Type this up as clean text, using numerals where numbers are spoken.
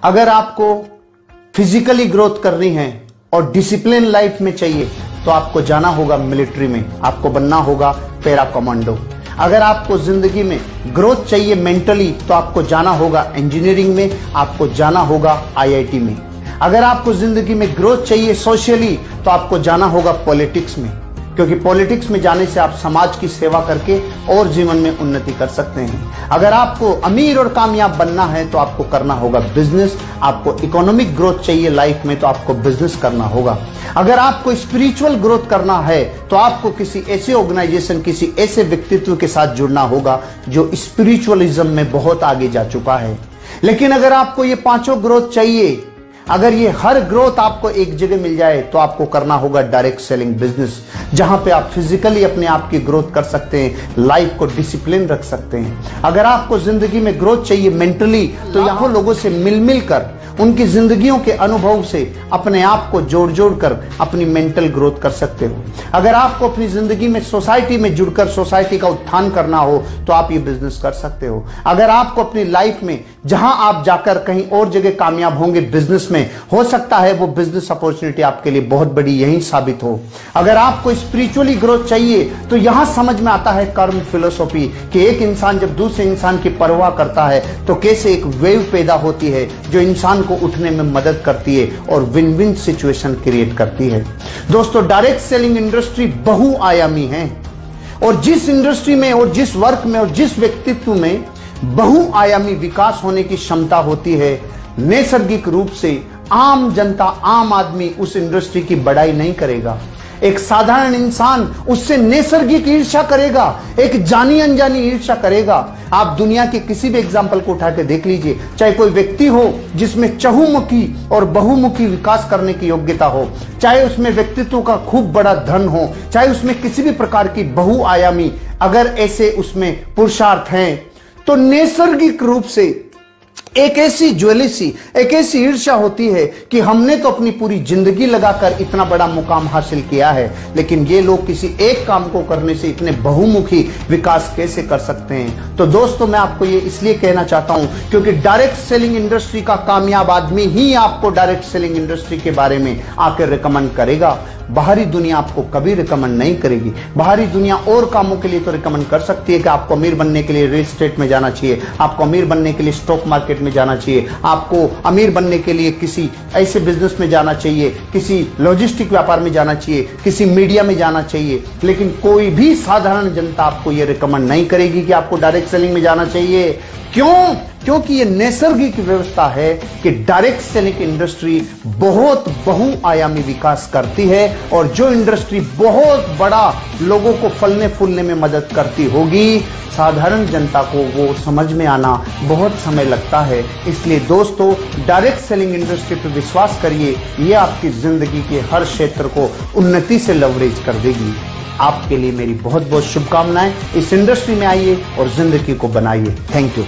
अगर आपको physically growth करनी है और डिसिप्लिन लाइफ में चाहिए तो आपको जाना होगा मिलिट्री में, आपको बनना होगा पैरा कमांडो। अगर आपको जिंदगी में ग्रोथ चाहिए मेंटली तो आपको जाना होगा इंजीनियरिंग में, आपको जाना होगा आईआईटी में। अगर आपको जिंदगी में ग्रोथ चाहिए सोशली तो आपको जाना होगा पॉलिटिक्स में, क्योंकि पॉलिटिक्स में जाने से आप समाज की सेवा करके और जीवन में उन्नति कर सकते हैं। अगर आपको अमीर और कामयाब बनना है तो आपको करना होगा बिजनेस। आपको इकोनॉमिक ग्रोथ चाहिए लाइफ में तो आपको बिजनेस करना होगा। अगर आपको स्पिरिचुअल ग्रोथ करना है तो आपको किसी ऐसे ऑर्गेनाइजेशन, किसी ऐसे व्यक्तित्व के साथ जुड़ना होगा जो स्पिरिचुअलिज्म में बहुत आगे जा चुका है। लेकिन अगर आपको ये पांचों ग्रोथ चाहिए, अगर ये हर ग्रोथ आपको एक जगह मिल जाए तो आपको करना होगा डायरेक्ट सेलिंग बिजनेस, जहां पे आप फिजिकली अपने आप की ग्रोथ कर सकते हैं, लाइफ को डिसिप्लिन रख सकते हैं। अगर आपको जिंदगी में ग्रोथ चाहिए मेंटली तो यहाँ लोगों से मिल कर उनकी जिंदगियों के अनुभव से अपने आप को जोड़ कर अपनी मेंटल ग्रोथ कर सकते हो। अगर आपको अपनी जिंदगी में सोसाइटी में जुड़कर सोसाइटी का उत्थान करना हो तो आप ये बिजनेस कर सकते हो। अगर आपको अपनी लाइफ में जहां आप जाकर कहीं और जगह कामयाब होंगे बिजनेस में, हो सकता है वो बिजनेस अपॉर्चुनिटी आपके लिए बहुत बड़ी यही साबित हो। अगर आपको स्पिरिचुअली ग्रोथ चाहिए तो यहां समझ में आता है कर्म फिलोसॉफी कि एक इंसान जब दूसरे इंसान की परवाह करता है तो कैसे एक वेव पैदा होती है जो इंसान को उठने में मदद करती है और विन विन सिचुएशन क्रिएट करती है। दोस्तों, डायरेक्ट सेलिंग इंडस्ट्री बहुआयामी है और जिस इंडस्ट्री में और जिस वर्क में और जिस व्यक्तित्व में बहुआयामी विकास होने की क्षमता होती है, नैसर्गिक रूप से आम जनता, आम आदमी उस इंडस्ट्री की बड़ाई नहीं करेगा। एक साधारण इंसान उससे नैसर्गिक ईर्ष्या करेगा, एक जानी अनजानी ईर्ष्या करेगा। आप दुनिया के किसी भी एग्जाम्पल को उठा के देख लीजिए, चाहे कोई व्यक्ति हो जिसमें चहुमुखी और बहुमुखी विकास करने की योग्यता हो, चाहे उसमें व्यक्तित्व का खूब बड़ा धन हो, चाहे उसमें किसी भी प्रकार की बहुआयामी अगर ऐसे उसमें पुरुषार्थ हैं तो नैसर्गिक रूप से एक ऐसी ज्वेलिसी, एक ऐसी ईर्ष्या होती है कि हमने तो अपनी पूरी जिंदगी लगाकर इतना बड़ा मुकाम हासिल किया है, लेकिन ये लोग किसी एक काम को करने से इतने बहुमुखी विकास कैसे कर सकते हैं। तो दोस्तों, मैं आपको ये इसलिए कहना चाहता हूं क्योंकि डायरेक्ट सेलिंग इंडस्ट्री का कामयाब आदमी ही आपको डायरेक्ट सेलिंग इंडस्ट्री के बारे में आकर रिकमेंड करेगा। बाहरी दुनिया आपको कभी रिकमेंड नहीं करेगी। बाहरी दुनिया और कामों के लिए तो रिकमेंड कर सकती है कि आपको अमीर बनने के लिए रियल एस्टेट में जाना चाहिए, आपको अमीर बनने के लिए स्टॉक मार्केट में जाना चाहिए, आपको अमीर बनने के लिए किसी ऐसे बिजनेस में जाना चाहिए, किसी लॉजिस्टिक व्यापार में जाना चाहिए, किसी मीडिया में जाना चाहिए। लेकिन कोई भी साधारण जनता आपको यह रिकमेंड नहीं करेगी कि आपको डायरेक्ट सेलिंग में जाना चाहिए। क्यों? क्योंकि ये नैसर्गिक व्यवस्था है कि डायरेक्ट सेलिंग इंडस्ट्री बहुत बहुआयामी विकास करती है और जो इंडस्ट्री बहुत बड़ा लोगों को फलने फूलने में मदद करती होगी, साधारण जनता को वो समझ में आना बहुत समय लगता है। इसलिए दोस्तों, डायरेक्ट सेलिंग इंडस्ट्री पर विश्वास करिए, ये आपकी जिंदगी के हर क्षेत्र को उन्नति से लवरेज कर देगी। आपके लिए मेरी बहुत बहुत शुभकामनाएं। इस इंडस्ट्री में आइए और जिंदगी को बनाइए। Thank you.